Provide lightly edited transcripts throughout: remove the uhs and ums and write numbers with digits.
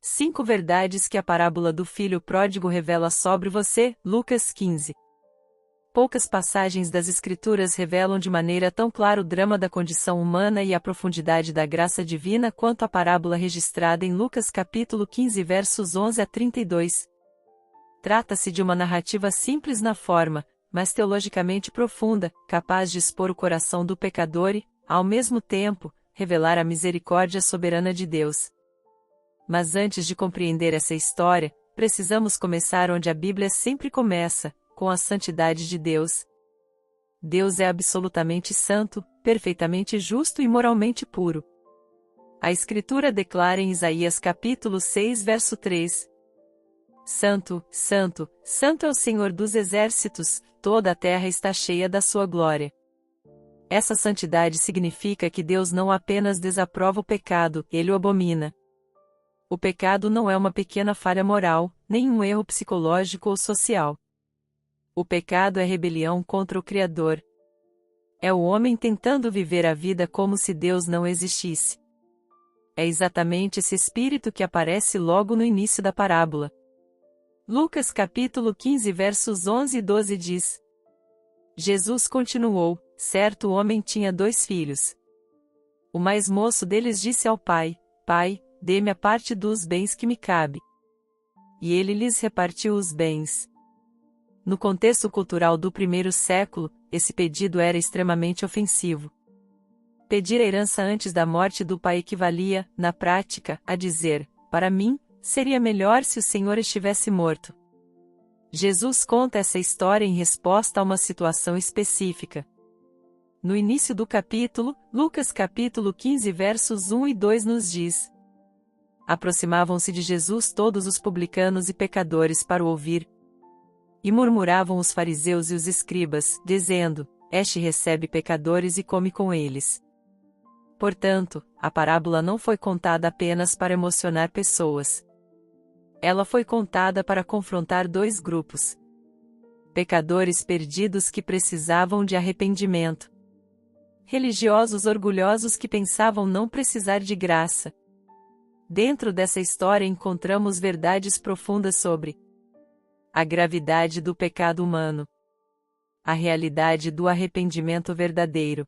5 verdades que a parábola do filho pródigo revela sobre você, Lucas 15. Poucas passagens das Escrituras revelam de maneira tão clara o drama da condição humana e a profundidade da graça divina quanto a parábola registrada em Lucas capítulo 15 versos 11 a 32. Trata-se de uma narrativa simples na forma, mas teologicamente profunda, capaz de expor o coração do pecador e, ao mesmo tempo, revelar a misericórdia soberana de Deus. Mas antes de compreender essa história, precisamos começar onde a Bíblia sempre começa, com a santidade de Deus. Deus é absolutamente santo, perfeitamente justo e moralmente puro. A Escritura declara em Isaías capítulo 6 verso 3: Santo, Santo, Santo é o Senhor dos exércitos, toda a terra está cheia da sua glória. Essa santidade significa que Deus não apenas desaprova o pecado, ele o abomina. O pecado não é uma pequena falha moral, nem um erro psicológico ou social. O pecado é rebelião contra o Criador. É o homem tentando viver a vida como se Deus não existisse. É exatamente esse espírito que aparece logo no início da parábola. Lucas capítulo 15 versos 11 e 12 diz: Jesus continuou: certo homem tinha 2 filhos. O mais moço deles disse ao pai: Pai, dê-me a parte dos bens que me cabe. E ele lhes repartiu os bens. No contexto cultural do primeiro século, esse pedido era extremamente ofensivo. Pedir a herança antes da morte do pai equivalia, na prática, a dizer: para mim, seria melhor se o Senhor estivesse morto. Jesus conta essa história em resposta a uma situação específica. No início do capítulo, Lucas capítulo 15 versos 1 e 2 nos diz: Aproximavam-se de Jesus todos os publicanos e pecadores para o ouvir. E murmuravam os fariseus e os escribas, dizendo: Este recebe pecadores e come com eles. Portanto, a parábola não foi contada apenas para emocionar pessoas. Ela foi contada para confrontar 2 grupos. Pecadores perdidos que precisavam de arrependimento. Religiosos orgulhosos que pensavam não precisar de graça. Dentro dessa história encontramos verdades profundas sobre a gravidade do pecado humano, a realidade do arrependimento verdadeiro,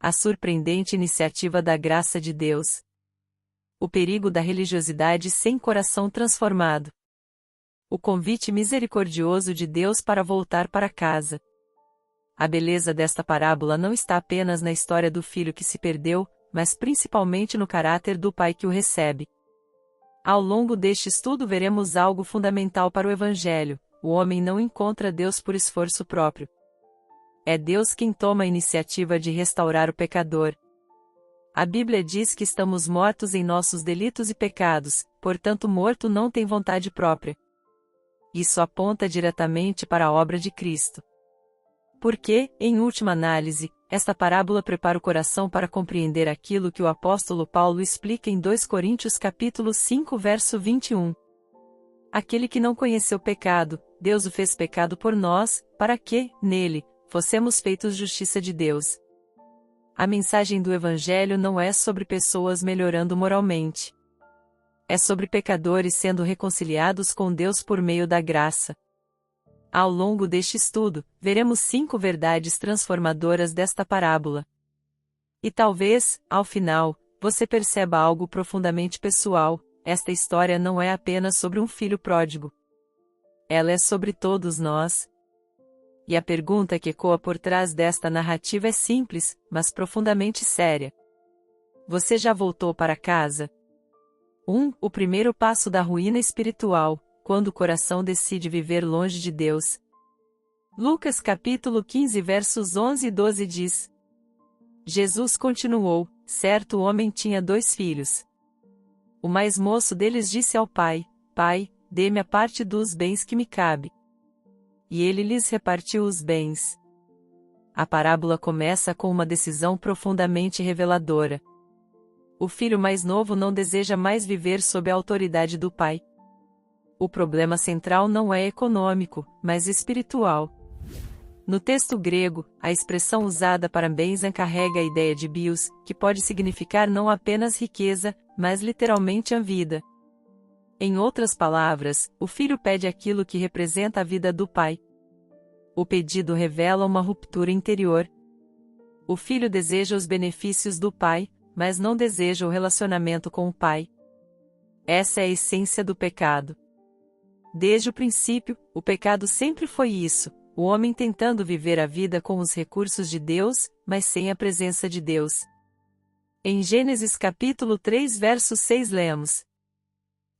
a surpreendente iniciativa da graça de Deus, o perigo da religiosidade sem coração transformado, o convite misericordioso de Deus para voltar para casa. A beleza desta parábola não está apenas na história do filho que se perdeu, mas principalmente no caráter do pai que o recebe. Ao longo deste estudo veremos algo fundamental para o Evangelho: o homem não encontra Deus por esforço próprio. É Deus quem toma a iniciativa de restaurar o pecador. A Bíblia diz que estamos mortos em nossos delitos e pecados, portanto morto não tem vontade própria. Isso aponta diretamente para a obra de Cristo. Porque, em última análise, esta parábola prepara o coração para compreender aquilo que o apóstolo Paulo explica em 2 Coríntios capítulo 5 verso 21. Aquele que não conheceu pecado, Deus o fez pecado por nós, para que, nele, fossemos feitos justiça de Deus. A mensagem do Evangelho não é sobre pessoas melhorando moralmente. É sobre pecadores sendo reconciliados com Deus por meio da graça. Ao longo deste estudo, veremos 5 verdades transformadoras desta parábola. E talvez, ao final, você perceba algo profundamente pessoal: esta história não é apenas sobre um filho pródigo. Ela é sobre todos nós. E a pergunta que ecoa por trás desta narrativa é simples, mas profundamente séria. Você já voltou para casa? O primeiro passo da ruína espiritual, quando o coração decide viver longe de Deus. Lucas capítulo 15 versos 11 e 12 diz: Jesus continuou: certo homem tinha 2 filhos. O mais moço deles disse ao pai: Pai, dê-me a parte dos bens que me cabe. E ele lhes repartiu os bens. A parábola começa com uma decisão profundamente reveladora. O filho mais novo não deseja mais viver sob a autoridade do pai. O problema central não é econômico, mas espiritual. No texto grego, a expressão usada para bens carrega a ideia de bios, que pode significar não apenas riqueza, mas literalmente a vida. Em outras palavras, o filho pede aquilo que representa a vida do pai. O pedido revela uma ruptura interior. O filho deseja os benefícios do pai, mas não deseja o relacionamento com o pai. Essa é a essência do pecado. Desde o princípio, o pecado sempre foi isso, o homem tentando viver a vida com os recursos de Deus, mas sem a presença de Deus. Em Gênesis capítulo 3 verso 6 lemos: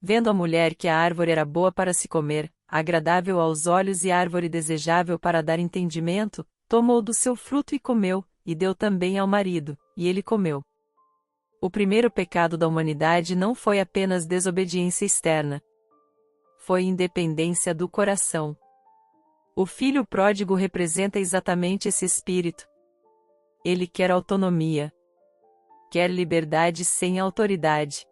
Vendo a mulher que a árvore era boa para se comer, agradável aos olhos e árvore desejável para dar entendimento, tomou do seu fruto e comeu, e deu também ao marido, e ele comeu. O primeiro pecado da humanidade não foi apenas desobediência externa. Foi independência do coração. O filho pródigo representa exatamente esse espírito. Ele quer autonomia. Quer liberdade sem autoridade.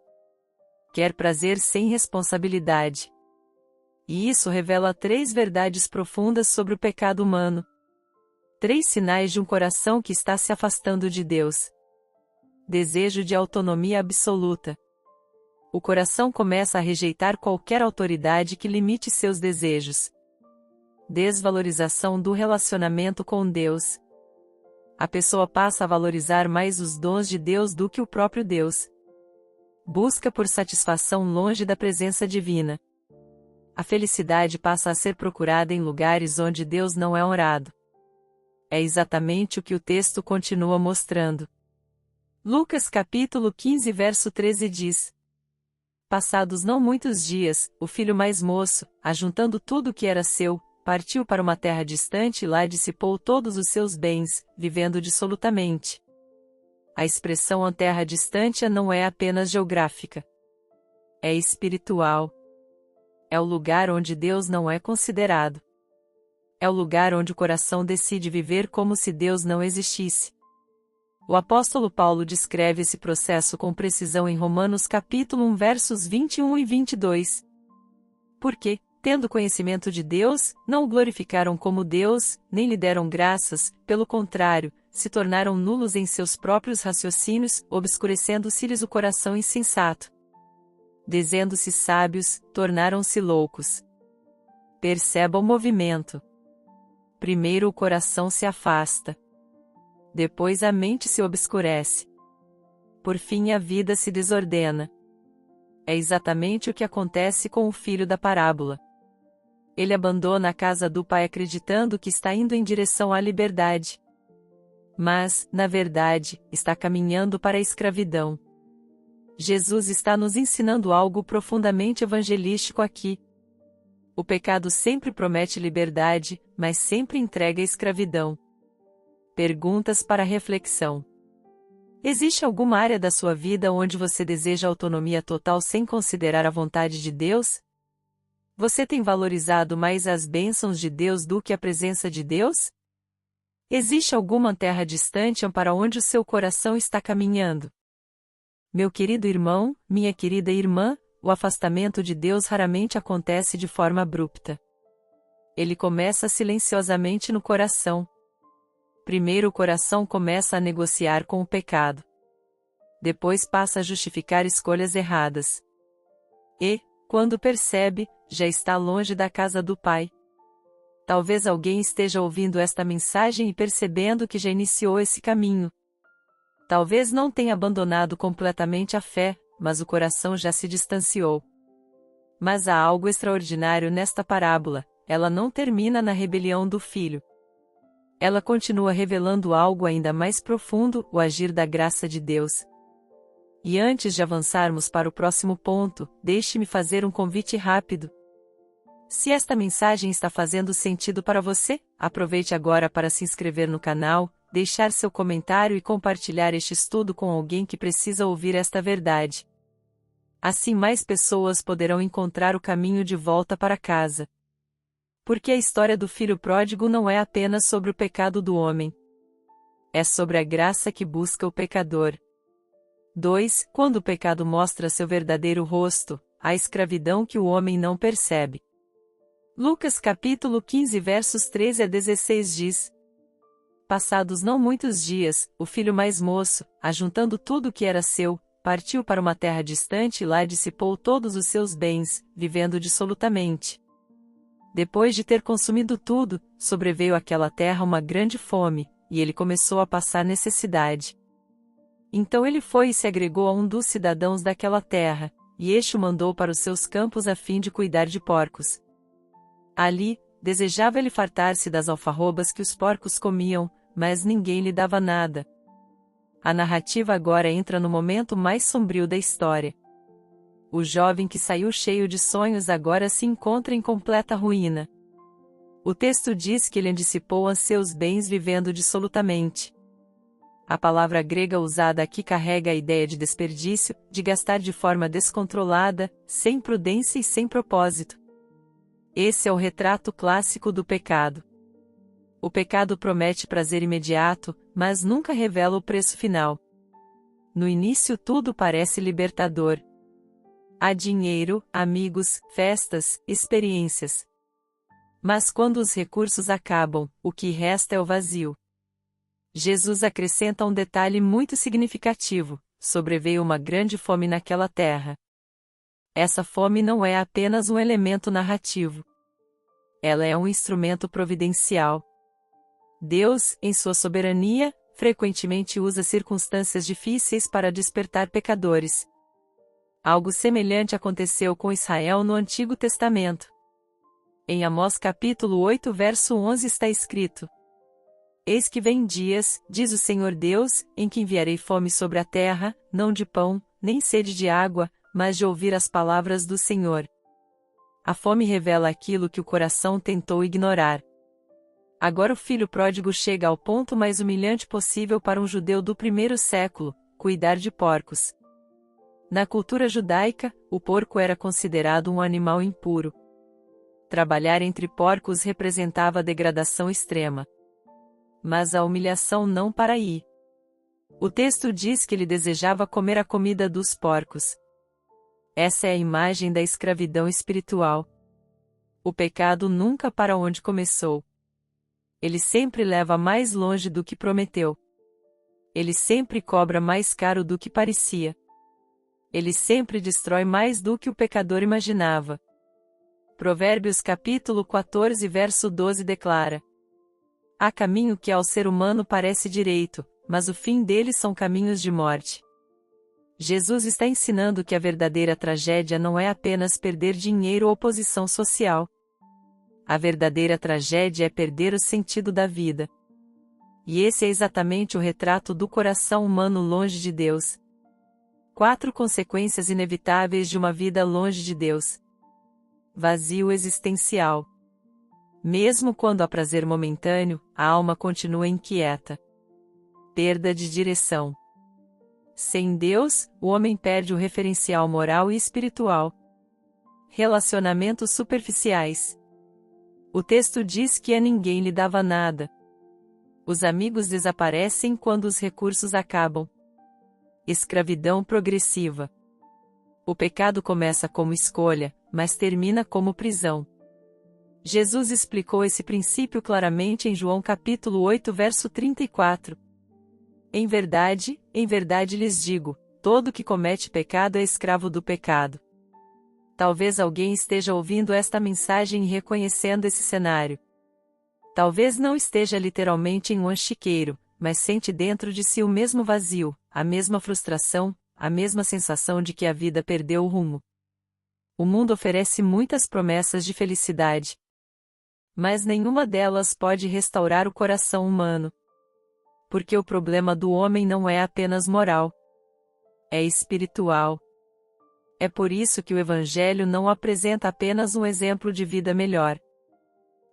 Quer prazer sem responsabilidade. E isso revela 3 verdades profundas sobre o pecado humano. 3 sinais de um coração que está se afastando de Deus. Desejo de autonomia absoluta. O coração começa a rejeitar qualquer autoridade que limite seus desejos. Desvalorização do relacionamento com Deus. A pessoa passa a valorizar mais os dons de Deus do que o próprio Deus. Busca por satisfação longe da presença divina. A felicidade passa a ser procurada em lugares onde Deus não é honrado. É exatamente o que o texto continua mostrando. Lucas capítulo 15 verso 13 diz: Passados não muitos dias, o filho mais moço, ajuntando tudo o que era seu, partiu para uma terra distante e lá dissipou todos os seus bens, vivendo dissolutamente. A expressão "a terra distante" não é apenas geográfica. É espiritual. É o lugar onde Deus não é considerado. É o lugar onde o coração decide viver como se Deus não existisse. O apóstolo Paulo descreve esse processo com precisão em Romanos capítulo 1 versos 21 e 22. Porque, tendo conhecimento de Deus, não o glorificaram como Deus, nem lhe deram graças, pelo contrário, se tornaram nulos em seus próprios raciocínios, obscurecendo-se-lhes o coração insensato. Dizendo-se sábios, tornaram-se loucos. Perceba o movimento. Primeiro o coração se afasta. Depois a mente se obscurece. Por fim a vida se desordena. É exatamente o que acontece com o filho da parábola. Ele abandona a casa do pai acreditando que está indo em direção à liberdade. Mas, na verdade, está caminhando para a escravidão. Jesus está nos ensinando algo profundamente evangelístico aqui. O pecado sempre promete liberdade, mas sempre entrega a escravidão. Perguntas para reflexão. Existe alguma área da sua vida onde você deseja autonomia total sem considerar a vontade de Deus? Você tem valorizado mais as bênçãos de Deus do que a presença de Deus? Existe alguma terra distante para onde o seu coração está caminhando? Meu querido irmão, minha querida irmã, o afastamento de Deus raramente acontece de forma abrupta. Ele começa silenciosamente no coração. Primeiro o coração começa a negociar com o pecado. Depois passa a justificar escolhas erradas. E, quando percebe, já está longe da casa do Pai. Talvez alguém esteja ouvindo esta mensagem e percebendo que já iniciou esse caminho. Talvez não tenha abandonado completamente a fé, mas o coração já se distanciou. Mas há algo extraordinário nesta parábola, ela não termina na rebelião do filho. Ela continua revelando algo ainda mais profundo, o agir da graça de Deus. E antes de avançarmos para o próximo ponto, deixe-me fazer um convite rápido. Se esta mensagem está fazendo sentido para você, aproveite agora para se inscrever no canal, deixar seu comentário e compartilhar este estudo com alguém que precisa ouvir esta verdade. Assim mais pessoas poderão encontrar o caminho de volta para casa. Porque a história do filho pródigo não é apenas sobre o pecado do homem. É sobre a graça que busca o pecador. 2. Quando o pecado mostra seu verdadeiro rosto, a escravidão que o homem não percebe. Lucas capítulo 15 versos 13 a 16 diz: Passados não muitos dias, o filho mais moço, ajuntando tudo o que era seu, partiu para uma terra distante e lá dissipou todos os seus bens, vivendo dissolutamente. Depois de ter consumido tudo, sobreveio àquela terra uma grande fome, e ele começou a passar necessidade. Então ele foi e se agregou a um dos cidadãos daquela terra, e este o mandou para os seus campos a fim de cuidar de porcos. Ali, desejava ele fartar-se das alfarrobas que os porcos comiam, mas ninguém lhe dava nada. A narrativa agora entra no momento mais sombrio da história. O jovem que saiu cheio de sonhos agora se encontra em completa ruína. O texto diz que ele dissipou os seus bens vivendo dissolutamente. A palavra grega usada aqui carrega a ideia de desperdício, de gastar de forma descontrolada, sem prudência e sem propósito. Esse é o retrato clássico do pecado. O pecado promete prazer imediato, mas nunca revela o preço final. No início tudo parece libertador. Há dinheiro, amigos, festas, experiências. Mas quando os recursos acabam, o que resta é o vazio. Jesus acrescenta um detalhe muito significativo: sobreveio uma grande fome naquela terra. Essa fome não é apenas um elemento narrativo. Ela é um instrumento providencial. Deus, em sua soberania, frequentemente usa circunstâncias difíceis para despertar pecadores. Algo semelhante aconteceu com Israel no Antigo Testamento. Em Amós capítulo 8 verso 11 está escrito: Eis que vem dias, diz o Senhor Deus, em que enviarei fome sobre a terra, não de pão, nem sede de água, mas de ouvir as palavras do Senhor. A fome revela aquilo que o coração tentou ignorar. Agora o filho pródigo chega ao ponto mais humilhante possível para um judeu do primeiro século: cuidar de porcos. Na cultura judaica, o porco era considerado um animal impuro. Trabalhar entre porcos representava degradação extrema. Mas a humilhação não para aí. O texto diz que ele desejava comer a comida dos porcos. Essa é a imagem da escravidão espiritual. O pecado nunca para onde começou. Ele sempre leva mais longe do que prometeu. Ele sempre cobra mais caro do que parecia. Ele sempre destrói mais do que o pecador imaginava. Provérbios capítulo 14 verso 12 declara: Há caminho que ao ser humano parece direito, mas o fim dele são caminhos de morte. Jesus está ensinando que a verdadeira tragédia não é apenas perder dinheiro ou posição social. A verdadeira tragédia é perder o sentido da vida. E esse é exatamente o retrato do coração humano longe de Deus. 4 consequências inevitáveis de uma vida longe de Deus. Vazio existencial. Mesmo quando há prazer momentâneo, a alma continua inquieta. Perda de direção. Sem Deus, o homem perde o referencial moral e espiritual. Relacionamentos superficiais. O texto diz que a ninguém lhe dava nada. Os amigos desaparecem quando os recursos acabam. Escravidão progressiva. O pecado começa como escolha, mas termina como prisão. Jesus explicou esse princípio claramente em João capítulo 8 verso 34. Em verdade lhes digo, todo que comete pecado é escravo do pecado. Talvez alguém esteja ouvindo esta mensagem e reconhecendo esse cenário. Talvez não esteja literalmente em um chiqueiro, mas sente dentro de si o mesmo vazio, a mesma frustração, a mesma sensação de que a vida perdeu o rumo. O mundo oferece muitas promessas de felicidade. Mas nenhuma delas pode restaurar o coração humano. Porque o problema do homem não é apenas moral. É espiritual. É por isso que o Evangelho não apresenta apenas um exemplo de vida melhor.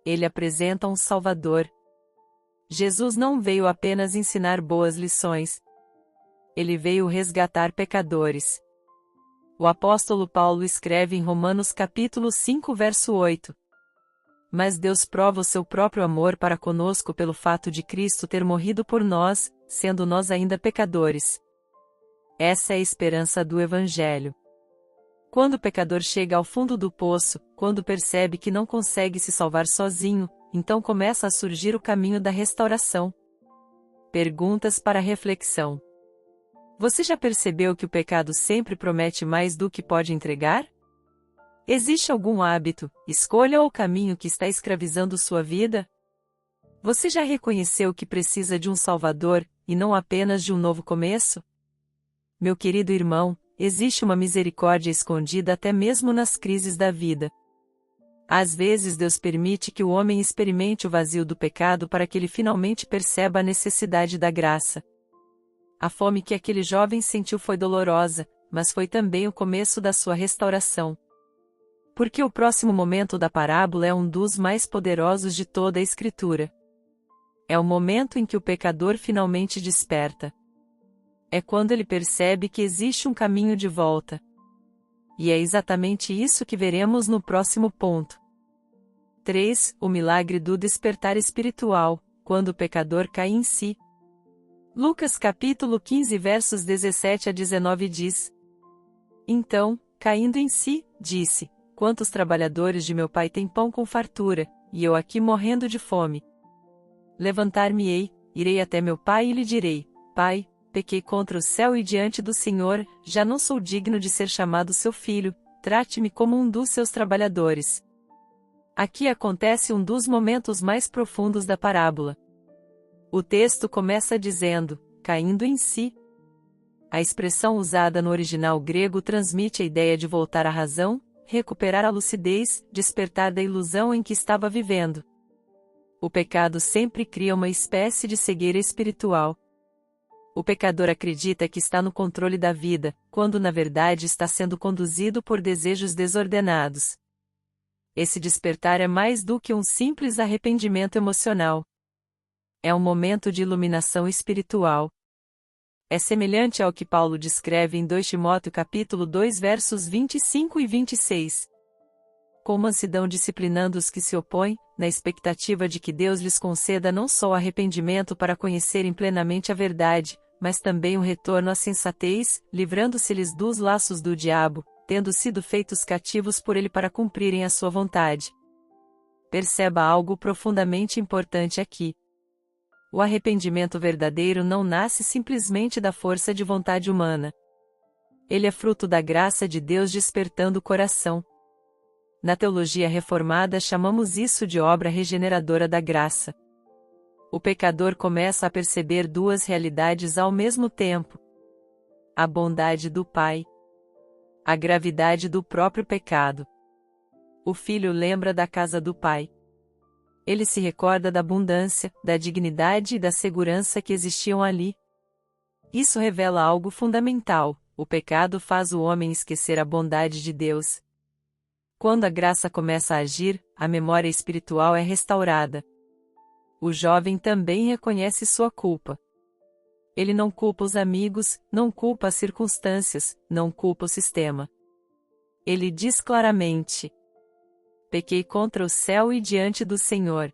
Ele apresenta um Salvador. Jesus não veio apenas ensinar boas lições. Ele veio resgatar pecadores. O apóstolo Paulo escreve em Romanos capítulo 5 verso 8. Mas Deus prova o seu próprio amor para conosco pelo fato de Cristo ter morrido por nós, sendo nós ainda pecadores. Essa é a esperança do Evangelho. Quando o pecador chega ao fundo do poço, quando percebe que não consegue se salvar sozinho, então começa a surgir o caminho da restauração. Perguntas para reflexão. Você já percebeu que o pecado sempre promete mais do que pode entregar? Existe algum hábito, escolha ou caminho que está escravizando sua vida? Você já reconheceu que precisa de um Salvador, e não apenas de um novo começo? Meu querido irmão, existe uma misericórdia escondida até mesmo nas crises da vida. Às vezes Deus permite que o homem experimente o vazio do pecado para que ele finalmente perceba a necessidade da graça. A fome que aquele jovem sentiu foi dolorosa, mas foi também o começo da sua restauração. Porque o próximo momento da parábola é um dos mais poderosos de toda a Escritura. É o momento em que o pecador finalmente desperta. É quando ele percebe que existe um caminho de volta. E é exatamente isso que veremos no próximo ponto. 3. O milagre do despertar espiritual, quando o pecador cai em si. Lucas capítulo 15 versos 17 a 19 diz: Então, caindo em si, disse: Quantos trabalhadores de meu pai têm pão com fartura, e eu aqui morrendo de fome? Levantar-me-ei, irei até meu pai e lhe direi: Pai, pequei contra o céu e diante do Senhor, já não sou digno de ser chamado seu filho, trate-me como um dos seus trabalhadores. Aqui acontece um dos momentos mais profundos da parábola. O texto começa dizendo, caindo em si. A expressão usada no original grego transmite a ideia de voltar à razão, recuperar a lucidez, despertar da ilusão em que estava vivendo. O pecado sempre cria uma espécie de cegueira espiritual. O pecador acredita que está no controle da vida, quando na verdade está sendo conduzido por desejos desordenados. Esse despertar é mais do que um simples arrependimento emocional. É um momento de iluminação espiritual. É semelhante ao que Paulo descreve em 2 Timóteo capítulo 2 versos 25 e 26. Com mansidão disciplinando os que se opõem, na expectativa de que Deus lhes conceda não só o arrependimento para conhecerem plenamente a verdade, mas também o retorno à sensatez, livrando-se-lhes dos laços do diabo, tendo sido feitos cativos por ele para cumprirem a sua vontade. Perceba algo profundamente importante aqui. O arrependimento verdadeiro não nasce simplesmente da força de vontade humana. Ele é fruto da graça de Deus despertando o coração. Na teologia reformada chamamos isso de obra regeneradora da graça. O pecador começa a perceber duas realidades ao mesmo tempo: a bondade do Pai, a gravidade do próprio pecado. O filho lembra da casa do pai. Ele se recorda da abundância, da dignidade e da segurança que existiam ali. Isso revela algo fundamental: o pecado faz o homem esquecer a bondade de Deus. Quando a graça começa a agir, a memória espiritual é restaurada. O jovem também reconhece sua culpa. Ele não culpa os amigos, não culpa as circunstâncias, não culpa o sistema. Ele diz claramente: pequei contra o céu e diante do Senhor.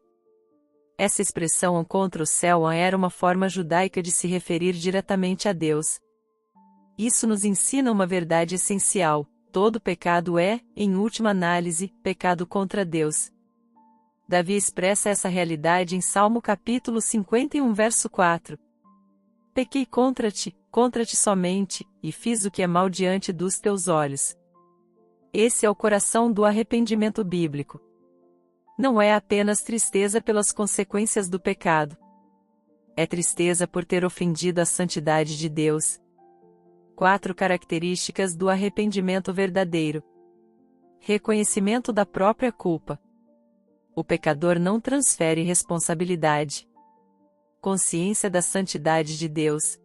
Essa expressão contra o céu era uma forma judaica de se referir diretamente a Deus. Isso nos ensina uma verdade essencial: todo pecado é, em última análise, pecado contra Deus. Davi expressa essa realidade em Salmo capítulo 51 verso 4. Pequei contra ti somente, e fiz o que é mal diante dos teus olhos. Esse é o coração do arrependimento bíblico. Não é apenas tristeza pelas consequências do pecado. É tristeza por ter ofendido a santidade de Deus. 4 características do arrependimento verdadeiro. Reconhecimento da própria culpa. O pecador não transfere responsabilidade. Consciência da santidade de Deus.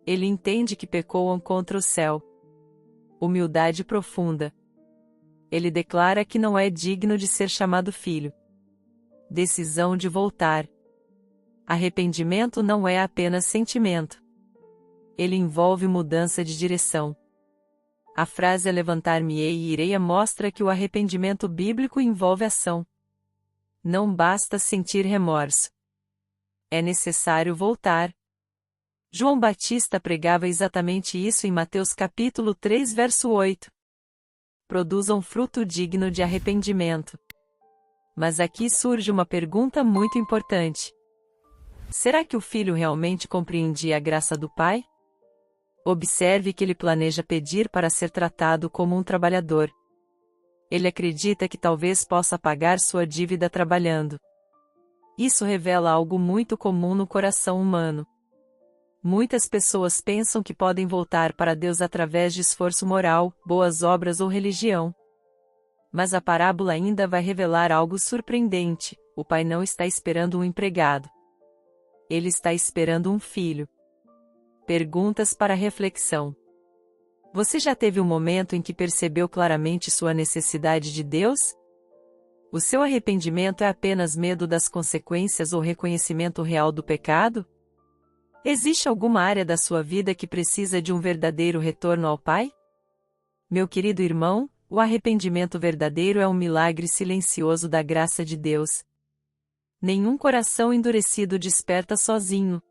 Ele entende que pecou contra o céu. Humildade profunda. Ele declara que não é digno de ser chamado filho. Decisão de voltar. Arrependimento não é apenas sentimento. Ele envolve mudança de direção. A frase levantar-me-ei e irei mostra que o arrependimento bíblico envolve ação. Não basta sentir remorso. É necessário voltar. João Batista pregava exatamente isso em Mateus capítulo 3 verso 8. Produzam fruto digno de arrependimento. Mas aqui surge uma pergunta muito importante. Será que o filho realmente compreendia a graça do Pai? Observe que ele planeja pedir para ser tratado como um trabalhador. Ele acredita que talvez possa pagar sua dívida trabalhando. Isso revela algo muito comum no coração humano. Muitas pessoas pensam que podem voltar para Deus através de esforço moral, boas obras ou religião. Mas a parábola ainda vai revelar algo surpreendente: o pai não está esperando um empregado. Ele está esperando um filho. Perguntas para reflexão. Você já teve um momento em que percebeu claramente sua necessidade de Deus? O seu arrependimento é apenas medo das consequências ou reconhecimento real do pecado? Existe alguma área da sua vida que precisa de um verdadeiro retorno ao Pai? Meu querido irmão, o arrependimento verdadeiro é um milagre silencioso da graça de Deus. Nenhum coração endurecido desperta sozinho.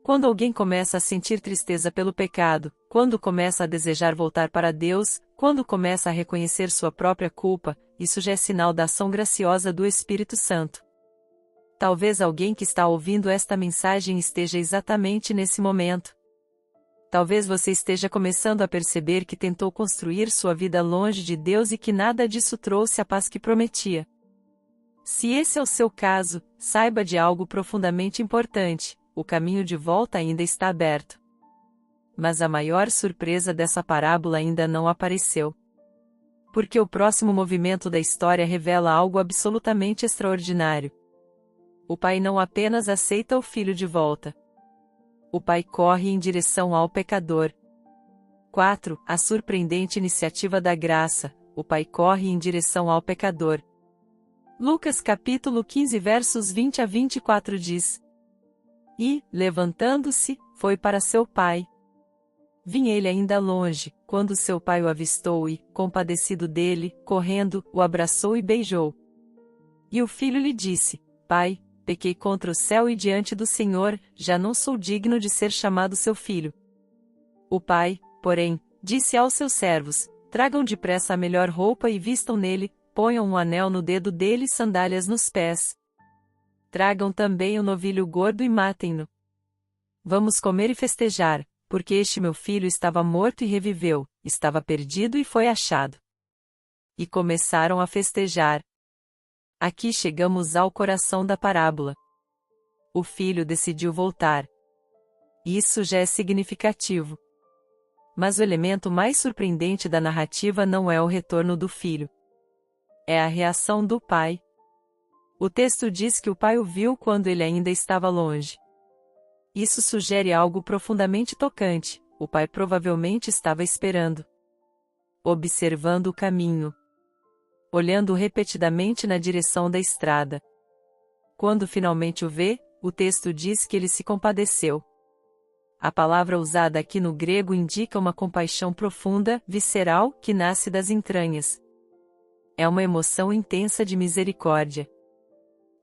Quando alguém começa a sentir tristeza pelo pecado, quando começa a desejar voltar para Deus, quando começa a reconhecer sua própria culpa, isso já é sinal da ação graciosa do Espírito Santo. Talvez alguém que está ouvindo esta mensagem esteja exatamente nesse momento. Talvez você esteja começando a perceber que tentou construir sua vida longe de Deus e que nada disso trouxe a paz que prometia. Se esse é o seu caso, saiba de algo profundamente importante: o caminho de volta ainda está aberto. Mas a maior surpresa dessa parábola ainda não apareceu. Porque o próximo movimento da história revela algo absolutamente extraordinário. O pai não apenas aceita o filho de volta. O pai corre em direção ao pecador. 4. A surpreendente iniciativa da graça: o pai corre em direção ao pecador. Lucas capítulo 15 versos 20 a 24 diz: E, levantando-se, foi para seu pai. Vinha ele ainda longe, quando seu pai o avistou e, compadecido dele, correndo, o abraçou e beijou. E o filho lhe disse: Pai, pequei contra o céu e diante do Senhor, já não sou digno de ser chamado seu filho. O pai, porém, disse aos seus servos: Tragam depressa a melhor roupa e vistam nele, ponham um anel no dedo dele e sandálias nos pés. Tragam também o novilho gordo e matem-no. Vamos comer e festejar, porque este meu filho estava morto e reviveu, estava perdido e foi achado. E começaram a festejar. Aqui chegamos ao coração da parábola. O filho decidiu voltar. Isso já é significativo. Mas o elemento mais surpreendente da narrativa não é o retorno do filho. É a reação do pai. O texto diz que o pai o viu quando ele ainda estava longe. Isso sugere algo profundamente tocante: o pai provavelmente estava esperando, observando o caminho, olhando repetidamente na direção da estrada. Quando finalmente o vê, o texto diz que ele se compadeceu. A palavra usada aqui no grego indica uma compaixão profunda, visceral, que nasce das entranhas. É uma emoção intensa de misericórdia.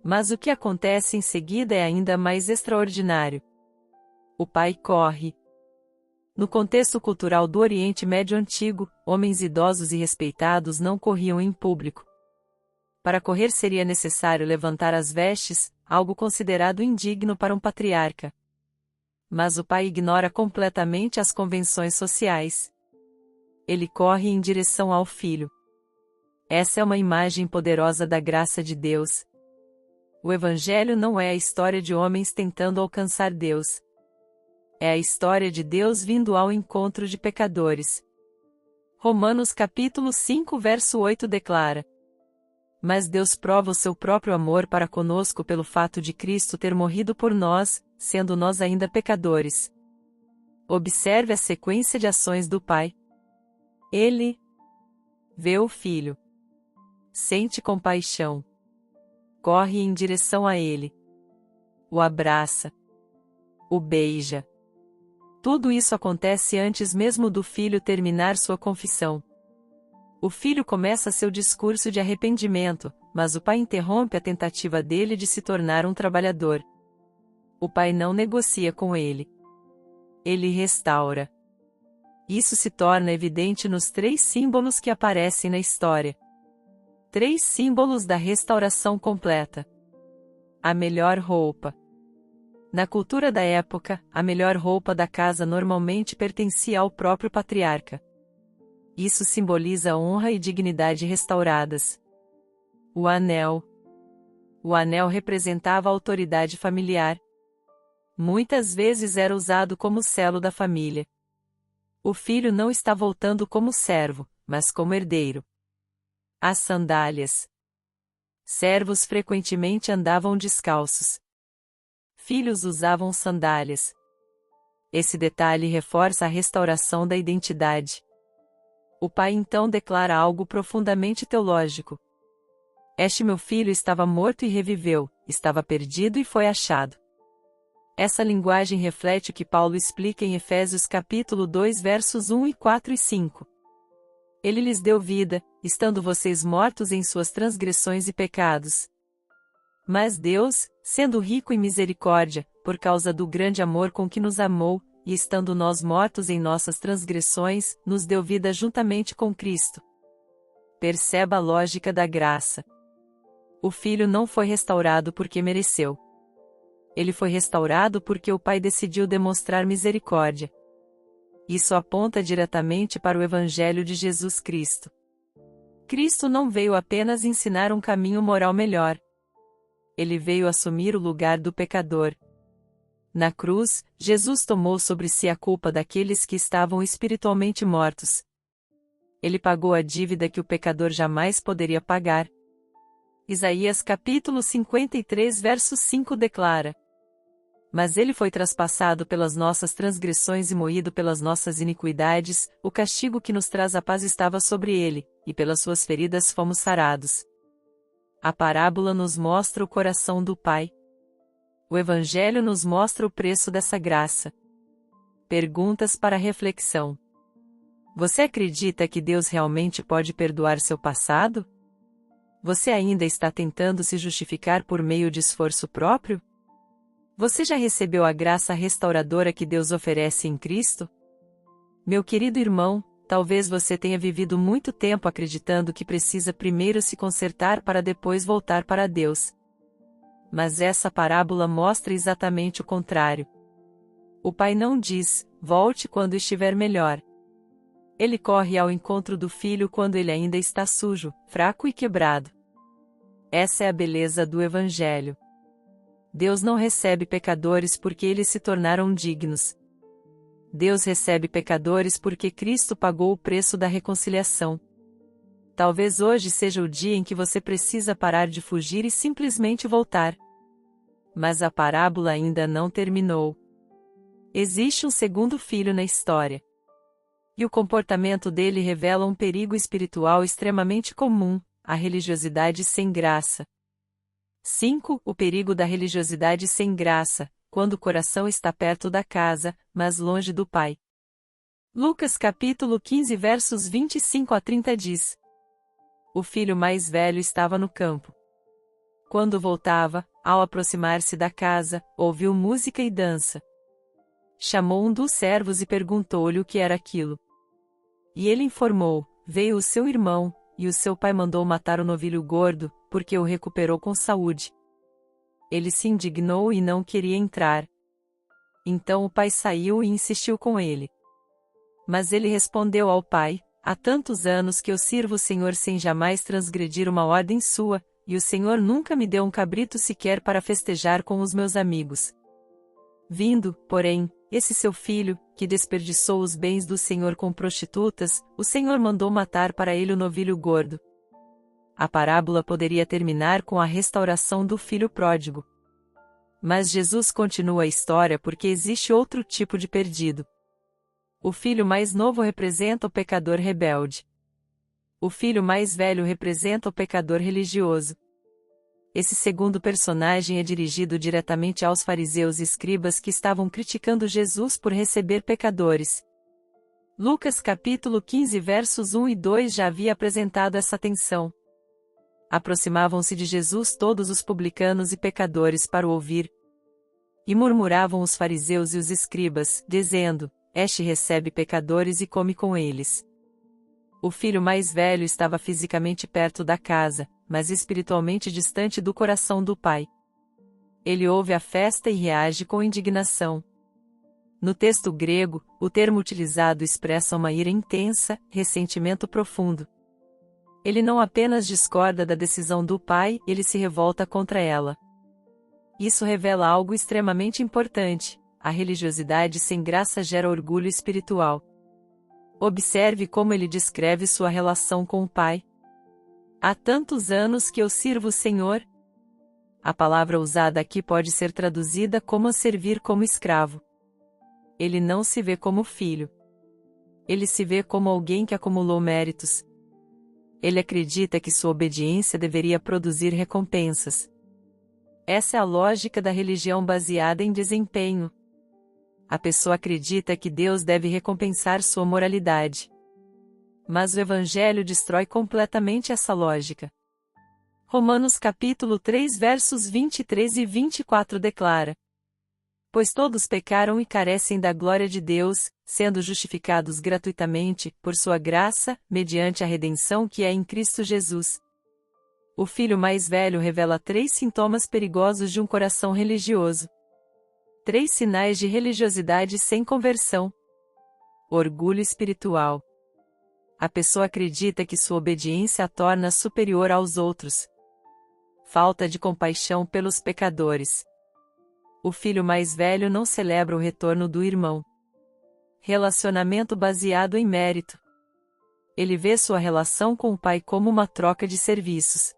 Mas o que acontece em seguida é ainda mais extraordinário. O pai corre. No contexto cultural do Oriente Médio Antigo, homens idosos e respeitados não corriam em público. Para correr seria necessário levantar as vestes, algo considerado indigno para um patriarca. Mas o pai ignora completamente as convenções sociais. Ele corre em direção ao filho. Essa é uma imagem poderosa da graça de Deus. O Evangelho não é a história de homens tentando alcançar Deus. É a história de Deus vindo ao encontro de pecadores. Romanos capítulo 5 verso 8 declara: Mas Deus prova o seu próprio amor para conosco pelo fato de Cristo ter morrido por nós, sendo nós ainda pecadores. Observe a sequência de ações do Pai. Ele vê o Filho. Sente compaixão. Corre em direção a ele. O abraça. O beija. Tudo isso acontece antes mesmo do filho terminar sua confissão. O filho começa seu discurso de arrependimento, mas o pai interrompe a tentativa dele de se tornar um trabalhador. O pai não negocia com ele. Ele restaura. Isso se torna evidente nos 3 símbolos que aparecem na história. 3 símbolos da restauração completa. A melhor roupa. Na cultura da época, a melhor roupa da casa normalmente pertencia ao próprio patriarca. Isso simboliza honra e dignidade restauradas. O anel. O anel representava a autoridade familiar. Muitas vezes era usado como selo da família. O filho não está voltando como servo, mas como herdeiro. As sandálias. Servos frequentemente andavam descalços. Filhos usavam sandálias. Esse detalhe reforça a restauração da identidade. O pai então declara algo profundamente teológico. Este meu filho estava morto e reviveu, estava perdido e foi achado. Essa linguagem reflete o que Paulo explica em Efésios capítulo 2 versos 1 4 e 5. Ele lhes deu vida, estando vocês mortos em suas transgressões e pecados. Mas Deus, sendo rico em misericórdia, por causa do grande amor com que nos amou, e estando nós mortos em nossas transgressões, nos deu vida juntamente com Cristo. Perceba a lógica da graça. O filho não foi restaurado porque mereceu. Ele foi restaurado porque o pai decidiu demonstrar misericórdia. Isso aponta diretamente para o Evangelho de Jesus Cristo. Cristo não veio apenas ensinar um caminho moral melhor. Ele veio assumir o lugar do pecador. Na cruz, Jesus tomou sobre si a culpa daqueles que estavam espiritualmente mortos. Ele pagou a dívida que o pecador jamais poderia pagar. Isaías capítulo 53 verso 5 declara: Mas ele foi traspassado pelas nossas transgressões e moído pelas nossas iniquidades, o castigo que nos traz a paz estava sobre ele, e pelas suas feridas fomos sarados. A parábola nos mostra o coração do Pai. O Evangelho nos mostra o preço dessa graça. Perguntas para reflexão. Você acredita que Deus realmente pode perdoar seu passado? Você ainda está tentando se justificar por meio de esforço próprio? Você já recebeu a graça restauradora que Deus oferece em Cristo? Meu querido irmão, talvez você tenha vivido muito tempo acreditando que precisa primeiro se consertar para depois voltar para Deus. Mas essa parábola mostra exatamente o contrário. O pai não diz, volte quando estiver melhor. Ele corre ao encontro do filho quando ele ainda está sujo, fraco e quebrado. Essa é a beleza do Evangelho. Deus não recebe pecadores porque eles se tornaram dignos. Deus recebe pecadores porque Cristo pagou o preço da reconciliação. Talvez hoje seja o dia em que você precisa parar de fugir e simplesmente voltar. Mas a parábola ainda não terminou. Existe um segundo filho na história. E o comportamento dele revela um perigo espiritual extremamente comum, a religiosidade sem graça. 5. O perigo da religiosidade sem graça, quando o coração está perto da casa, mas longe do Pai. Lucas capítulo 15 versos 25 a 30 diz: O filho mais velho estava no campo. Quando voltava, ao aproximar-se da casa, ouviu música e dança. Chamou um dos servos e perguntou-lhe o que era aquilo. E ele informou: veio o seu irmão, e o seu pai mandou matar o novilho gordo, porque o recuperou com saúde. Ele se indignou e não queria entrar. Então o pai saiu e insistiu com ele. Mas ele respondeu ao pai: há tantos anos que eu sirvo o Senhor sem jamais transgredir uma ordem sua, e o Senhor nunca me deu um cabrito sequer para festejar com os meus amigos. Vindo, porém, esse seu filho, que desperdiçou os bens do Senhor com prostitutas, o Senhor mandou matar para ele o novilho gordo. A parábola poderia terminar com a restauração do filho pródigo. Mas Jesus continua a história porque existe outro tipo de perdido. O filho mais novo representa o pecador rebelde. O filho mais velho representa o pecador religioso. Esse segundo personagem é dirigido diretamente aos fariseus e escribas que estavam criticando Jesus por receber pecadores. Lucas capítulo 15 versos 1 e 2 já havia apresentado essa tensão. Aproximavam-se de Jesus todos os publicanos e pecadores para o ouvir. E murmuravam os fariseus e os escribas, dizendo: Este recebe pecadores e come com eles. O filho mais velho estava fisicamente perto da casa, mas espiritualmente distante do coração do pai. Ele ouve a festa e reage com indignação. No texto grego, o termo utilizado expressa uma ira intensa, ressentimento profundo. Ele não apenas discorda da decisão do pai, ele se revolta contra ela. Isso revela algo extremamente importante: a religiosidade sem graça gera orgulho espiritual. Observe como ele descreve sua relação com o pai. Há tantos anos que eu sirvo o Senhor. A palavra usada aqui pode ser traduzida como servir como escravo. Ele não se vê como filho. Ele se vê como alguém que acumulou méritos. Ele acredita que sua obediência deveria produzir recompensas. Essa é a lógica da religião baseada em desempenho. A pessoa acredita que Deus deve recompensar sua moralidade. Mas o Evangelho destrói completamente essa lógica. Romanos capítulo 3 versos 23 e 24 declara: Pois todos pecaram e carecem da glória de Deus, sendo justificados gratuitamente, por sua graça, mediante a redenção que é em Cristo Jesus. O filho mais velho revela 3 sintomas perigosos de um coração religioso. 3 sinais de religiosidade sem conversão. Orgulho espiritual. A pessoa acredita que sua obediência a torna superior aos outros. Falta de compaixão pelos pecadores. O filho mais velho não celebra o retorno do irmão. Relacionamento baseado em mérito. Ele vê sua relação com o pai como uma troca de serviços.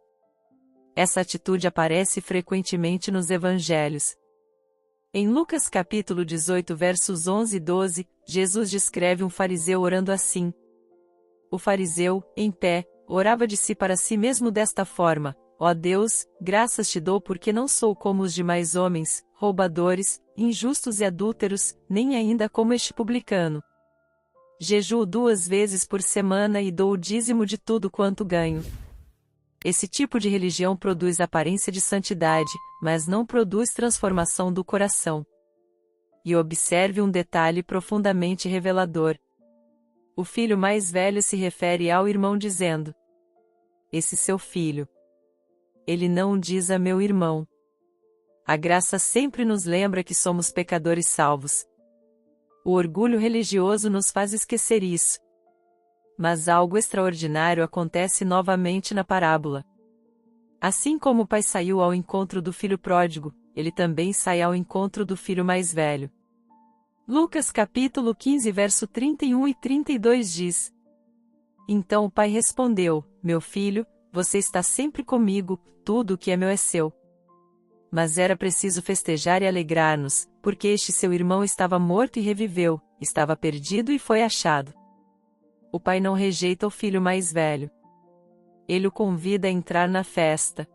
Essa atitude aparece frequentemente nos evangelhos. Em Lucas capítulo 18 versos 11 e 12, Jesus descreve um fariseu orando assim. O fariseu, em pé, orava de si para si mesmo desta forma: Ó Deus, graças te dou porque não sou como os demais homens, roubadores, injustos e adúlteros, nem ainda como este publicano. Jejuo 2 vezes por semana e dou o dízimo de tudo quanto ganho. Esse tipo de religião produz aparência de santidade, mas não produz transformação do coração. E observe um detalhe profundamente revelador. O filho mais velho se refere ao irmão dizendo: Esse seu filho. Ele não diz a meu irmão. A graça sempre nos lembra que somos pecadores salvos. O orgulho religioso nos faz esquecer isso. Mas algo extraordinário acontece novamente na parábola. Assim como o pai saiu ao encontro do filho pródigo, ele também sai ao encontro do filho mais velho. Lucas capítulo 15 verso 31 e 32 diz: Então o pai respondeu: Meu filho, você está sempre comigo, tudo o que é meu é seu. Mas era preciso festejar e alegrar-nos, porque este seu irmão estava morto e reviveu, estava perdido e foi achado. O pai não rejeita o filho mais velho. Ele o convida a entrar na festa.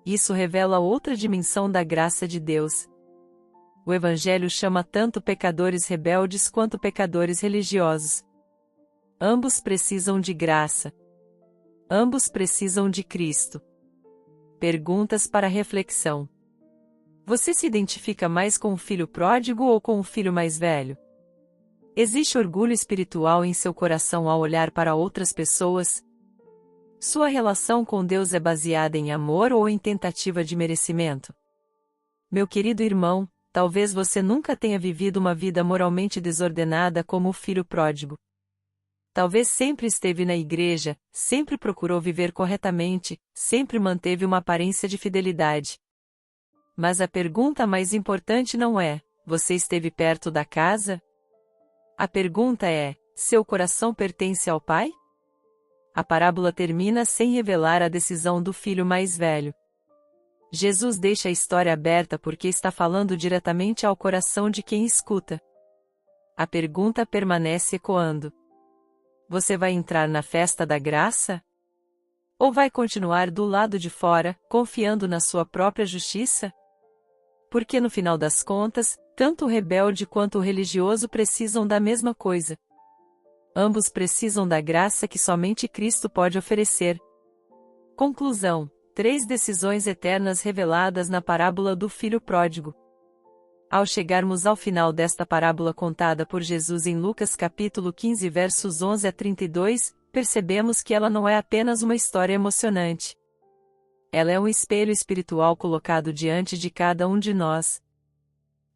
Isso revela outra dimensão da graça de Deus. O Evangelho chama tanto pecadores rebeldes quanto pecadores religiosos. Ambos precisam de graça. Ambos precisam de Cristo. Perguntas para reflexão. Você se identifica mais com o filho pródigo ou com o filho mais velho? Existe orgulho espiritual em seu coração ao olhar para outras pessoas? Sua relação com Deus é baseada em amor ou em tentativa de merecimento? Meu querido irmão, talvez você nunca tenha vivido uma vida moralmente desordenada como o filho pródigo. Talvez sempre esteve na igreja, sempre procurou viver corretamente, sempre manteve uma aparência de fidelidade. Mas a pergunta mais importante não é: você esteve perto da casa? A pergunta é: seu coração pertence ao Pai? A parábola termina sem revelar a decisão do filho mais velho. Jesus deixa a história aberta porque está falando diretamente ao coração de quem escuta. A pergunta permanece ecoando: você vai entrar na festa da graça? Ou vai continuar do lado de fora, confiando na sua própria justiça? Porque no final das contas, tanto o rebelde quanto o religioso precisam da mesma coisa. Ambos precisam da graça que somente Cristo pode oferecer. Conclusão: 3 decisões eternas reveladas na parábola do filho pródigo. Ao chegarmos ao final desta parábola contada por Jesus em Lucas capítulo 15 versos 11 a 32, percebemos que ela não é apenas uma história emocionante. Ela é um espelho espiritual colocado diante de cada um de nós.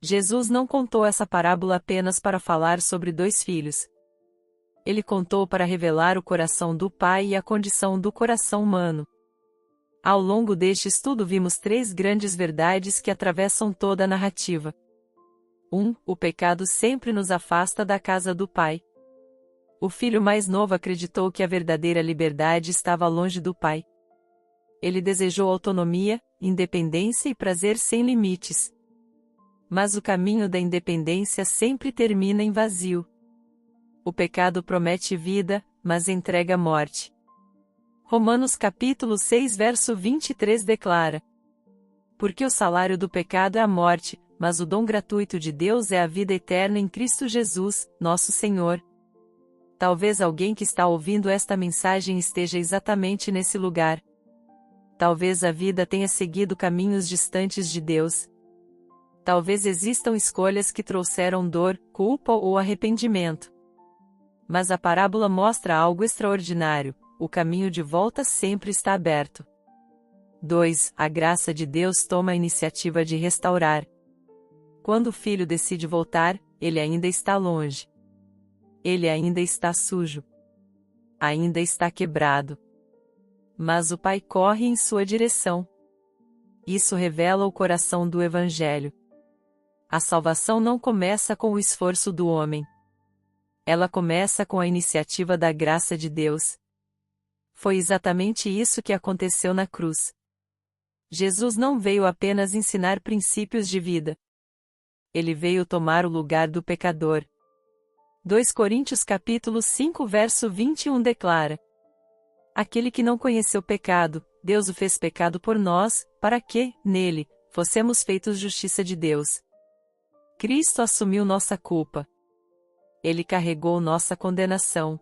Jesus não contou essa parábola apenas para falar sobre dois filhos. Ele contou para revelar o coração do Pai e a condição do coração humano. Ao longo deste estudo vimos três grandes verdades que atravessam toda a narrativa. 1. O pecado sempre nos afasta da casa do Pai. O filho mais novo acreditou que a verdadeira liberdade estava longe do pai. Ele desejou autonomia, independência e prazer sem limites. Mas o caminho da independência sempre termina em vazio. O pecado promete vida, mas entrega morte. Romanos capítulo 6 verso 23 declara: Porque o salário do pecado é a morte, mas o dom gratuito de Deus é a vida eterna em Cristo Jesus, nosso Senhor. Talvez alguém que está ouvindo esta mensagem esteja exatamente nesse lugar. Talvez a vida tenha seguido caminhos distantes de Deus. Talvez existam escolhas que trouxeram dor, culpa ou arrependimento. Mas a parábola mostra algo extraordinário: o caminho de volta sempre está aberto. 2. A graça de Deus toma a iniciativa de restaurar. Quando o filho decide voltar, ele ainda está longe. Ele ainda está sujo. Ainda está quebrado. Mas o Pai corre em sua direção. Isso revela o coração do Evangelho. A salvação não começa com o esforço do homem. Ela começa com a iniciativa da graça de Deus. Foi exatamente isso que aconteceu na cruz. Jesus não veio apenas ensinar princípios de vida. Ele veio tomar o lugar do pecador. 2 Coríntios capítulo 5 verso 21 declara: Aquele que não conheceu pecado, Deus o fez pecado por nós, para que, nele, fossemos feitos justiça de Deus. Cristo assumiu nossa culpa. Ele carregou nossa condenação.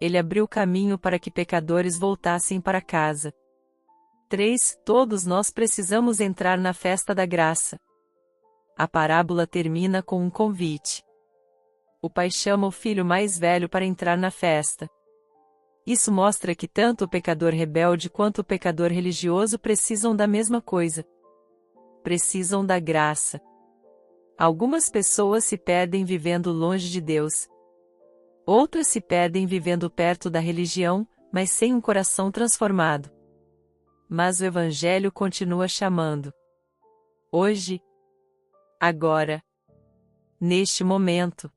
Ele abriu caminho para que pecadores voltassem para casa. 3. Todos nós precisamos entrar na festa da graça. A parábola termina com um convite. O pai chama o filho mais velho para entrar na festa. Isso mostra que tanto o pecador rebelde quanto o pecador religioso precisam da mesma coisa. Precisam da graça. Algumas pessoas se perdem vivendo longe de Deus. Outras se perdem vivendo perto da religião, mas sem um coração transformado. Mas o Evangelho continua chamando. Hoje. Agora. Neste momento.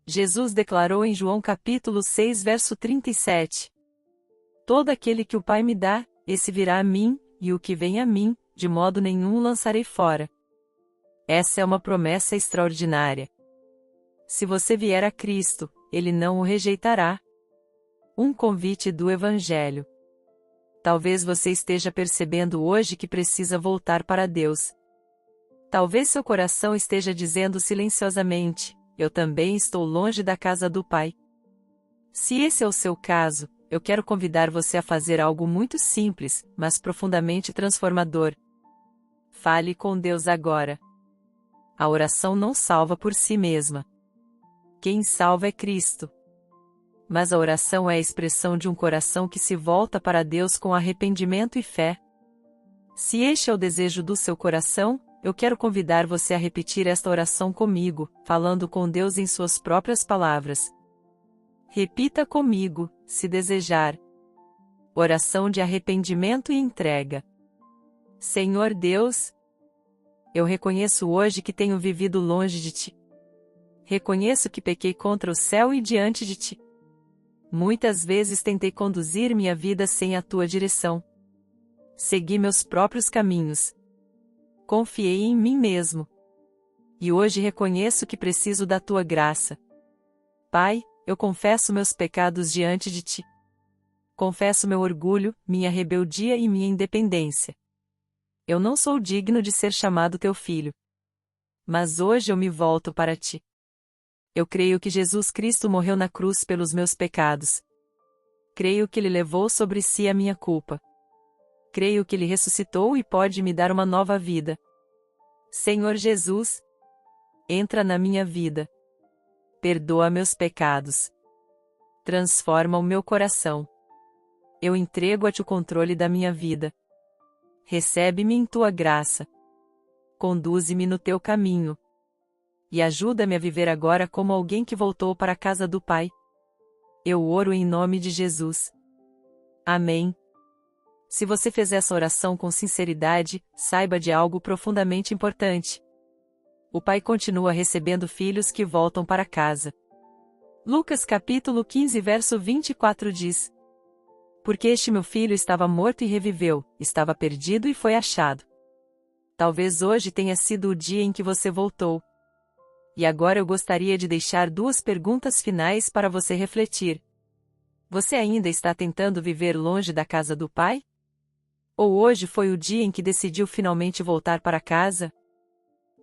Jesus declarou em João capítulo 6 verso 37. Todo aquele que o Pai me dá, esse virá a mim, e o que vem a mim, de modo nenhum lançarei fora. Essa é uma promessa extraordinária. Se você vier a Cristo, Ele não o rejeitará. Um convite do Evangelho. Talvez você esteja percebendo hoje que precisa voltar para Deus. Talvez seu coração esteja dizendo silenciosamente: eu também estou longe da casa do Pai. Se esse é o seu caso, eu quero convidar você a fazer algo muito simples, mas profundamente transformador. Fale com Deus agora. A oração não salva por si mesma. Quem salva é Cristo. Mas a oração é a expressão de um coração que se volta para Deus com arrependimento e fé. Se este é o desejo do seu coração, eu quero convidar você a repetir esta oração comigo, falando com Deus em suas próprias palavras. Repita comigo, se desejar. Oração de arrependimento e entrega. Senhor Deus, eu reconheço hoje que tenho vivido longe de Ti. Reconheço que pequei contra o céu e diante de Ti. Muitas vezes tentei conduzir minha vida sem a Tua direção. Segui meus próprios caminhos. Confiei em mim mesmo. E hoje reconheço que preciso da Tua graça. Pai, eu confesso meus pecados diante de Ti. Confesso meu orgulho, minha rebeldia e minha independência. Eu não sou digno de ser chamado Teu filho. Mas hoje eu me volto para Ti. Eu creio que Jesus Cristo morreu na cruz pelos meus pecados. Creio que Ele levou sobre si a minha culpa. Creio que Ele ressuscitou e pode me dar uma nova vida. Senhor Jesus, entra na minha vida. Perdoa meus pecados. Transforma o meu coração. Eu entrego a Ti o controle da minha vida. recebe-me em tua graça. Conduze-me no teu caminho. E ajuda-me a viver agora como alguém que voltou para a casa do Pai. Eu oro em nome de Jesus. Amém. Se você fez essa oração com sinceridade, saiba de algo profundamente importante. O Pai continua recebendo filhos que voltam para casa. Lucas capítulo 15 verso 24 diz: Porque este meu filho estava morto e reviveu, estava perdido e foi achado. Talvez hoje tenha sido o dia em que você voltou. E agora eu gostaria de deixar 2 perguntas finais para você refletir. Você ainda está tentando viver longe da casa do Pai? Ou hoje foi o dia em que decidiu finalmente voltar para casa?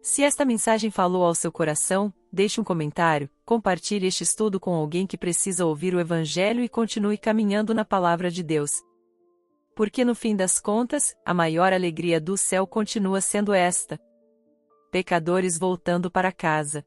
Se esta mensagem falou ao seu coração, deixe um comentário, compartilhe este estudo com alguém que precisa ouvir o Evangelho e continue caminhando na Palavra de Deus. Porque no fim das contas, a maior alegria do céu continua sendo esta: pecadores voltando para casa.